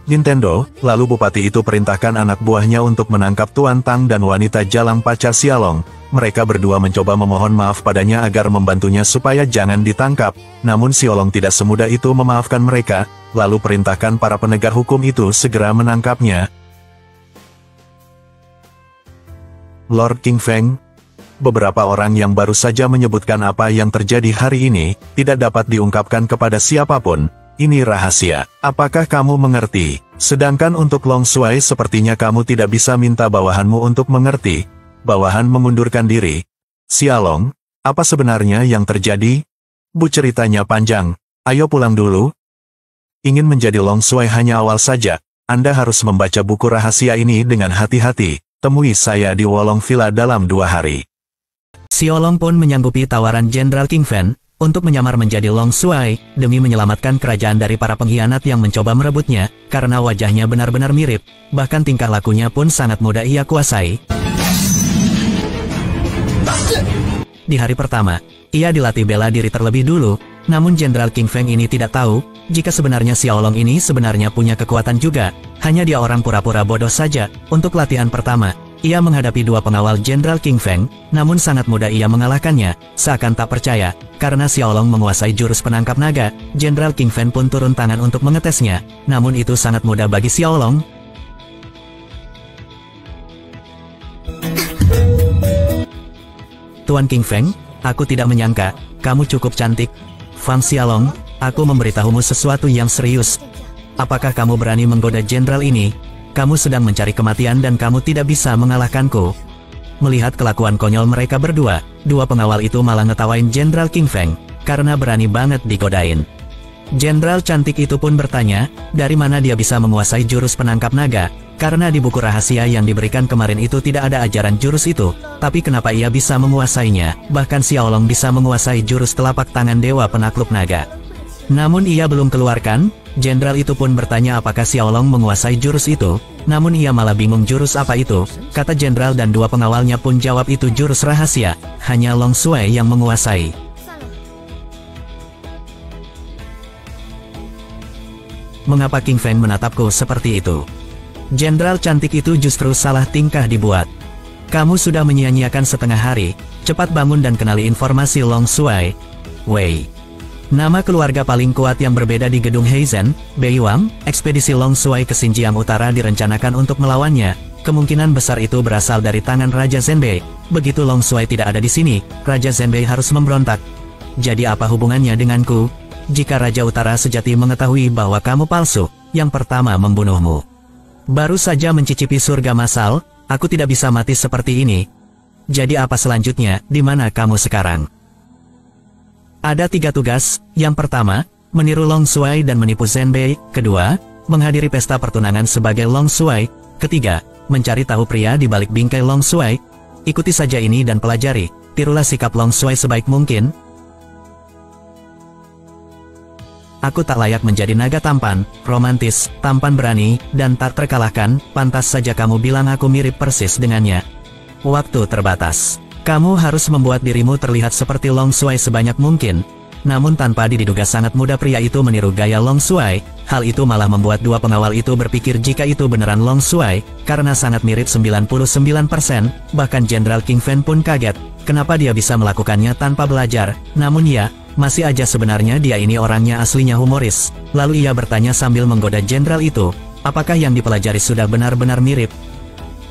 Nintendo, lalu bupati itu perintahkan anak buahnya untuk menangkap Tuan Tang dan wanita jalang pacar Xiaolong. Mereka berdua mencoba memohon maaf padanya agar membantunya supaya jangan ditangkap. Namun Xiaolong tidak semudah itu memaafkan mereka, lalu perintahkan para penegak hukum itu segera menangkapnya. Lord King Feng. Beberapa orang yang baru saja menyebutkan apa yang terjadi hari ini, tidak dapat diungkapkan kepada siapapun. Ini rahasia. Apakah kamu mengerti? Sedangkan untuk Long Shuai sepertinya kamu tidak bisa minta bawahanmu untuk mengerti. Bawahan mengundurkan diri. Xiaolong, apa sebenarnya yang terjadi? Bu, ceritanya panjang. Ayo pulang dulu. Ingin menjadi Long Shuai hanya awal saja. Anda harus membaca buku rahasia ini dengan hati-hati. Temui saya di Wolong Villa dalam 2 hari. Xiaolong pun menyanggupi tawaran Jenderal King Fen untuk menyamar menjadi Long Shuai demi menyelamatkan kerajaan dari para pengkhianat yang mencoba merebutnya, karena wajahnya benar-benar mirip, bahkan tingkah lakunya pun sangat mudah ia kuasai. Di hari pertama, ia dilatih bela diri terlebih dulu, namun Jenderal King Feng ini tidak tahu, jika sebenarnya Xiaolong ini sebenarnya punya kekuatan juga, hanya dia orang pura-pura bodoh saja. Untuk latihan pertama, ia menghadapi 2 pengawal Jenderal King Feng, namun sangat mudah ia mengalahkannya, seakan tak percaya, karena Xiaolong menguasai jurus penangkap naga. Jenderal King Feng pun turun tangan untuk mengetesnya, namun itu sangat mudah bagi Xiaolong. Tuan King Feng, aku tidak menyangka, kamu cukup cantik. Fang Xiaolong, aku memberitahumu sesuatu yang serius. Apakah kamu berani menggoda jenderal ini? Kamu sedang mencari kematian dan kamu tidak bisa mengalahkanku. Melihat kelakuan konyol mereka berdua, 2 pengawal itu malah ngetawain Jenderal King Feng, karena berani banget digodain. Jenderal cantik itu pun bertanya, dari mana dia bisa menguasai jurus penangkap naga, karena di buku rahasia yang diberikan kemarin itu tidak ada ajaran jurus itu, tapi kenapa ia bisa menguasainya, bahkan Xiaolong bisa menguasai jurus telapak tangan dewa penakluk naga. Namun ia belum keluarkan. Jenderal itu pun bertanya apakah Xiaolong menguasai jurus itu, namun ia malah bingung jurus apa itu, kata jenderal dan 2 pengawalnya pun jawab itu jurus rahasia, hanya Long Shuai yang menguasai. Mengapa King Feng menatapku seperti itu? Jenderal cantik itu justru salah tingkah dibuat. Kamu sudah menyia-nyiakan setengah hari, cepat bangun dan kenali informasi Long Shuai. Wei. Nama keluarga paling kuat yang berbeda di gedung Heizen, Beiwang. Ekspedisi Long Shuai ke Xinjiang Utara direncanakan untuk melawannya. Kemungkinan besar itu berasal dari tangan Raja Zhenbei. Begitu Long Shuai tidak ada di sini, Raja Zhenbei harus memberontak. Jadi apa hubungannya denganku? Jika Raja Utara sejati mengetahui bahwa kamu palsu, yang pertama membunuhmu. Baru saja mencicipi surga massal, aku tidak bisa mati seperti ini. Jadi apa selanjutnya, di mana kamu sekarang? Ada 3 tugas. Yang pertama, meniru Long Shuai dan menipu Zhenbei. Kedua, menghadiri pesta pertunangan sebagai Long Shuai. Ketiga, mencari tahu pria di balik bingkai Long Shuai. Ikuti saja ini dan pelajari. Tirulah sikap Long Shuai sebaik mungkin. Aku tak layak menjadi naga tampan, romantis, tampan berani, dan tak terkalahkan. Pantas saja kamu bilang aku mirip persis dengannya. Waktu terbatas. Kamu harus membuat dirimu terlihat seperti Long Shuai sebanyak mungkin. Namun tanpa diduga sangat mudah pria itu meniru gaya Long Shuai. Hal itu malah membuat 2 pengawal itu berpikir jika itu beneran Long Shuai, karena sangat mirip 99%. Bahkan Jenderal King Fen pun kaget, kenapa dia bisa melakukannya tanpa belajar. Namun ya, masih aja sebenarnya dia ini orangnya aslinya humoris. Lalu ia bertanya sambil menggoda jenderal itu, apakah yang dipelajari sudah benar-benar mirip?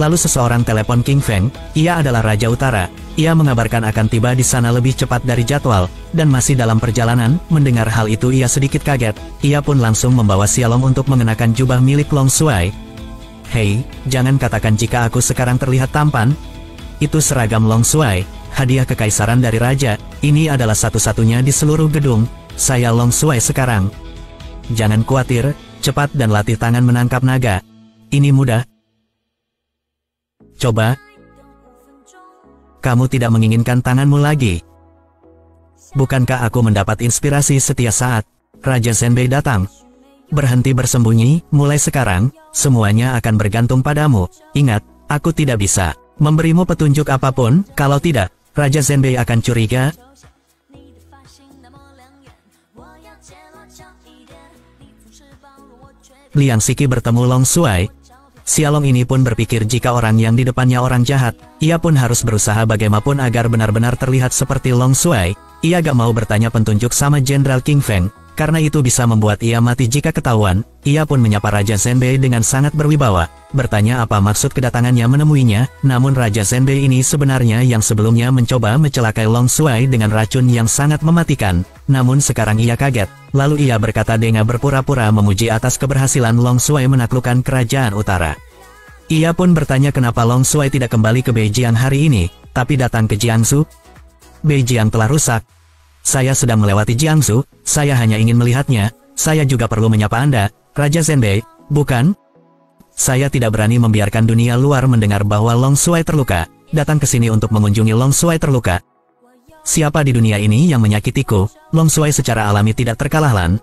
Lalu seseorang telepon King Feng, ia adalah Raja Utara. Ia mengabarkan akan tiba di sana lebih cepat dari jadwal, dan masih dalam perjalanan. Mendengar hal itu ia sedikit kaget. Ia pun langsung membawa Xiaolong untuk mengenakan jubah milik Long Shuai. Hei, jangan katakan jika aku sekarang terlihat tampan. Itu seragam Long Shuai, hadiah kekaisaran dari Raja. Ini adalah satu-satunya di seluruh gedung. Saya Long Shuai sekarang. Jangan khawatir, cepat dan latih tangan menangkap naga. Ini mudah. Coba. Kamu tidak menginginkan tanganmu lagi. Bukankah aku mendapat inspirasi setiap saat? Raja Zhenbei datang. Berhenti bersembunyi, mulai sekarang, semuanya akan bergantung padamu. Ingat, aku tidak bisa memberimu petunjuk apapun, kalau tidak, Raja Zhenbei akan curiga. Liang Siki bertemu Long Shuai. Xiaolong ini pun berpikir jika orang yang di depannya orang jahat, ia pun harus berusaha bagaimanapun agar benar-benar terlihat seperti Long Shuai. Ia gak mau bertanya petunjuk sama Jenderal King Feng, karena itu bisa membuat ia mati jika ketahuan. Ia pun menyapa Raja Zhenbei dengan sangat berwibawa, bertanya apa maksud kedatangannya menemuinya. Namun Raja Zhenbei ini sebenarnya yang sebelumnya mencoba mencelakai Long Shuai dengan racun yang sangat mematikan. Namun sekarang ia kaget, lalu ia berkata dengan berpura-pura memuji atas keberhasilan Long Shuai menaklukkan kerajaan utara. Ia pun bertanya kenapa Long Shuai tidak kembali ke Beijiang hari ini, tapi datang ke Jiangsu. Beijiang telah rusak. Saya sedang melewati Jiangsu, saya hanya ingin melihatnya. Saya juga perlu menyapa Anda, Raja Zhenbei, bukan? Saya tidak berani membiarkan dunia luar mendengar bahwa Long Shuai terluka. Datang ke sini untuk mengunjungi Long Shuai terluka. Siapa di dunia ini yang menyakitiku? Long Shuai secara alami tidak terkalahkan.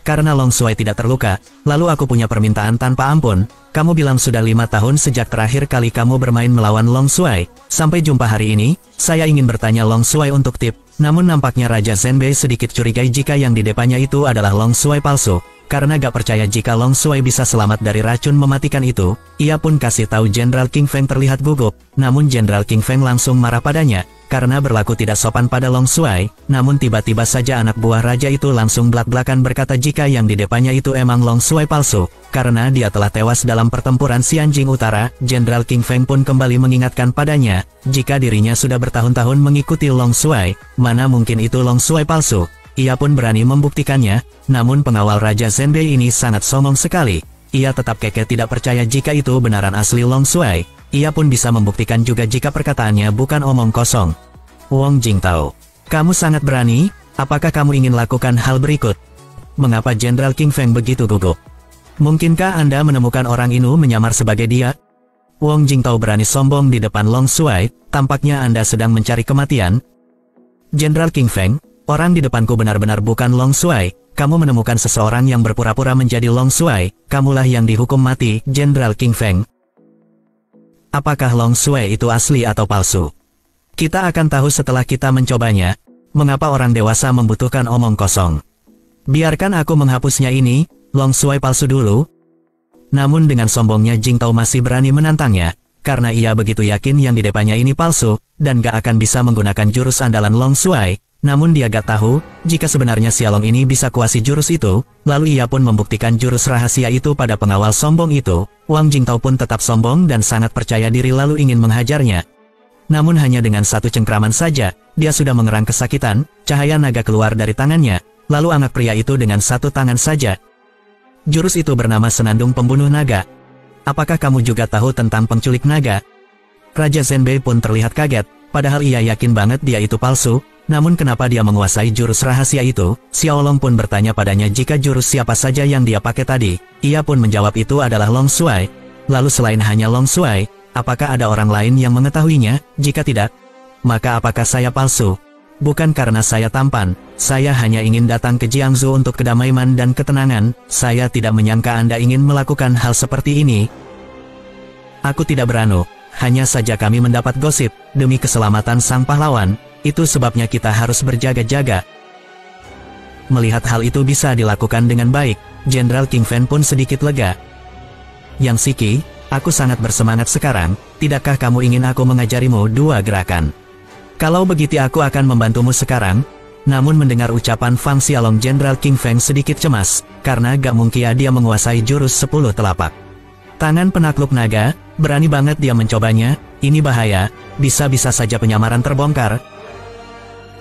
Karena Long Shuai tidak terluka, lalu aku punya permintaan tanpa ampun. Kamu bilang sudah 5 tahun sejak terakhir kali kamu bermain melawan Long Shuai. Sampai jumpa hari ini, saya ingin bertanya Long Shuai untuk tip. Namun nampaknya Raja Zhenbei sedikit curigai jika yang di depannya itu adalah Long Shuai palsu. Karena gak percaya jika Long Shuai bisa selamat dari racun mematikan itu, ia pun kasih tahu Jenderal King Feng terlihat gugup. Namun Jenderal King Feng langsung marah padanya, karena berlaku tidak sopan pada Long Shuai. Namun tiba-tiba saja anak buah raja itu langsung belak-belakan berkata jika yang di depannya itu emang Long Shuai palsu. Karena dia telah tewas dalam pertempuran Xianjing Utara, Jenderal King Feng pun kembali mengingatkan padanya, jika dirinya sudah bertahun-tahun mengikuti Long Shuai, mana mungkin itu Long Shuai palsu. Ia pun berani membuktikannya, namun pengawal Raja Zhenbei ini sangat sombong sekali. Ia tetap kekeh tidak percaya jika itu benaran asli Long Shuai. Ia pun bisa membuktikan juga jika perkataannya bukan omong kosong. Wang Jingtao, kamu sangat berani, apakah kamu ingin lakukan hal berikut? Mengapa Jenderal King Feng begitu gugup? Mungkinkah Anda menemukan orang ini menyamar sebagai dia? Wang Jingtao berani sombong di depan Long Shuai, tampaknya Anda sedang mencari kematian. Jenderal King Feng, orang di depanku benar-benar bukan Long Shuai. Kamu menemukan seseorang yang berpura-pura menjadi Long Shuai, kamulah yang dihukum mati, Jenderal King Feng. Apakah Long Shuai itu asli atau palsu? Kita akan tahu setelah kita mencobanya. Mengapa orang dewasa membutuhkan omong kosong? Biarkan aku menghapusnya ini, Long Shuai palsu dulu. Namun dengan sombongnya Jingtao masih berani menantangnya, karena ia begitu yakin yang di depannya ini palsu, dan gak akan bisa menggunakan jurus andalan Long Shuai. Namun dia gak tahu, jika sebenarnya Xiaolong ini bisa kuasai jurus itu, lalu ia pun membuktikan jurus rahasia itu pada pengawal sombong itu. Wang Jingtao pun tetap sombong dan sangat percaya diri lalu ingin menghajarnya. Namun hanya dengan satu cengkraman saja, dia sudah mengerang kesakitan, cahaya naga keluar dari tangannya, lalu anak pria itu dengan satu tangan saja. Jurus itu bernama Senandung Pembunuh Naga. Apakah kamu juga tahu tentang penculik naga? Raja Zhenbei pun terlihat kaget, padahal ia yakin banget dia itu palsu. Namun kenapa dia menguasai jurus rahasia itu? Xiaolong pun bertanya padanya jika jurus siapa saja yang dia pakai tadi. Ia pun menjawab itu adalah Long Shuai. Lalu selain hanya Long Shuai, apakah ada orang lain yang mengetahuinya? Jika tidak, maka apakah saya palsu? Bukan karena saya tampan, saya hanya ingin datang ke Jiangsu untuk kedamaian dan ketenangan. Saya tidak menyangka Anda ingin melakukan hal seperti ini. Aku tidak beranu, hanya saja kami mendapat gosip, demi keselamatan sang pahlawan. Itu sebabnya kita harus berjaga-jaga. Melihat hal itu bisa dilakukan dengan baik, Jenderal King Feng pun sedikit lega. Yang Siki, aku sangat bersemangat sekarang, tidakkah kamu ingin aku mengajarimu 2 gerakan? Kalau begitu aku akan membantumu sekarang. Namun mendengar ucapan Fang Xiaolong, Jenderal King Feng sedikit cemas, karena gak mungkin dia menguasai jurus 10 telapak. Tangan penakluk naga, berani banget dia mencobanya, ini bahaya, bisa-bisa saja penyamaran terbongkar.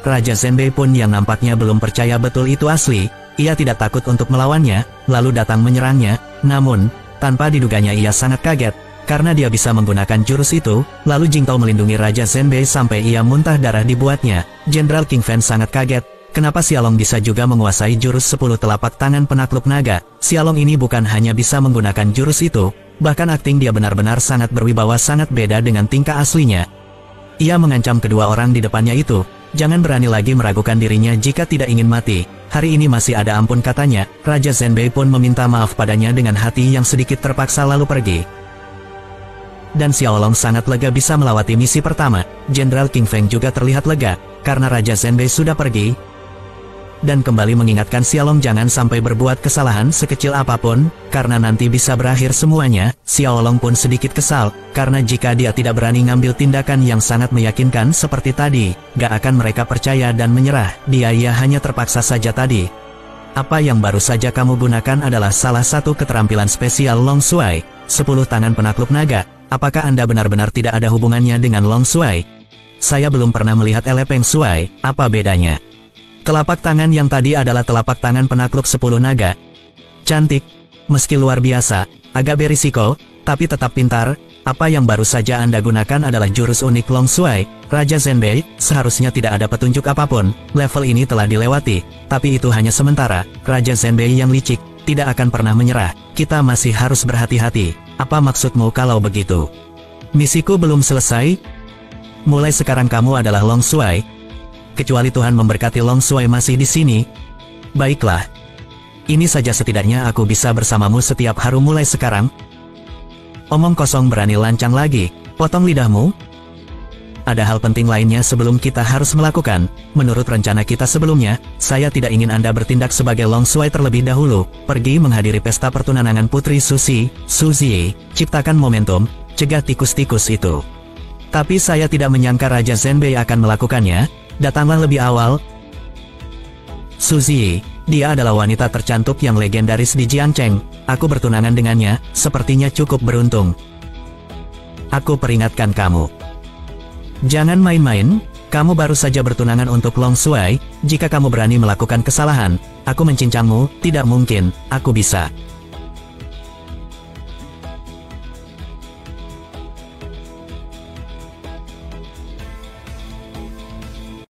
Raja Zhenbei pun yang nampaknya belum percaya betul itu asli, ia tidak takut untuk melawannya, lalu datang menyerangnya. Namun, tanpa diduganya ia sangat kaget, karena dia bisa menggunakan jurus itu. Lalu Jingtao melindungi Raja Zhenbei sampai ia muntah darah dibuatnya. Jenderal King Feng sangat kaget, kenapa Xiaolong bisa juga menguasai jurus 10 telapak tangan penakluk naga. Xiaolong ini bukan hanya bisa menggunakan jurus itu, bahkan akting dia benar-benar sangat berwibawa, sangat beda dengan tingkah aslinya. Ia mengancam kedua orang di depannya itu, jangan berani lagi meragukan dirinya jika tidak ingin mati. Hari ini masih ada ampun katanya. Raja Zhenbei pun meminta maaf padanya dengan hati yang sedikit terpaksa lalu pergi. Dan Xiaolong sangat lega bisa melewati misi pertama. Jenderal King Feng juga terlihat lega, karena Raja Zhenbei sudah pergi. dan kembali mengingatkan Xiaolong jangan sampai berbuat kesalahan sekecil apapun, karena nanti bisa berakhir semuanya. Xiaolong pun sedikit kesal, karena jika dia tidak berani ngambil tindakan yang sangat meyakinkan seperti tadi, gak akan mereka percaya dan menyerah. Dia hanya terpaksa saja tadi. Apa yang baru saja kamu gunakan adalah salah satu keterampilan spesial Long Shuai, 10 tangan penakluk naga. Apakah Anda benar-benar tidak ada hubungannya dengan Long Shuai? Saya belum pernah melihat Elepeng Shuai, apa bedanya? Telapak tangan yang tadi adalah telapak tangan penakluk 10 naga. Cantik, meski luar biasa, agak berisiko, tapi tetap pintar. Apa yang baru saja Anda gunakan adalah jurus unik Long Shuai, Raja Zenbei. Seharusnya tidak ada petunjuk apapun, level ini telah dilewati, tapi itu hanya sementara. Raja Zenbei yang licik, tidak akan pernah menyerah. Kita masih harus berhati-hati. Apa maksudmu kalau begitu? Misiku belum selesai? Mulai sekarang kamu adalah Long Shuai. Kecuali Tuhan memberkati Long Shuai masih di sini. Baiklah. Ini saja setidaknya aku bisa bersamamu setiap hari mulai sekarang. Omong kosong berani lancang lagi. Potong lidahmu. Ada hal penting lainnya sebelum kita harus melakukan. Menurut rencana kita sebelumnya, saya tidak ingin Anda bertindak sebagai Long Shuai terlebih dahulu. Pergi menghadiri pesta pertunangan Putri Suzy. Ciptakan momentum, cegah tikus-tikus itu. Tapi saya tidak menyangka Raja Zenbei akan melakukannya. Datanglah lebih awal. Suzy, dia adalah wanita tercantik yang legendaris di Jiangcheng. Aku bertunangan dengannya, sepertinya cukup beruntung. Aku peringatkan kamu. Jangan main-main, kamu baru saja bertunangan untuk Long Shuai. Jika kamu berani melakukan kesalahan, aku mencincangmu. Tidak mungkin, aku bisa.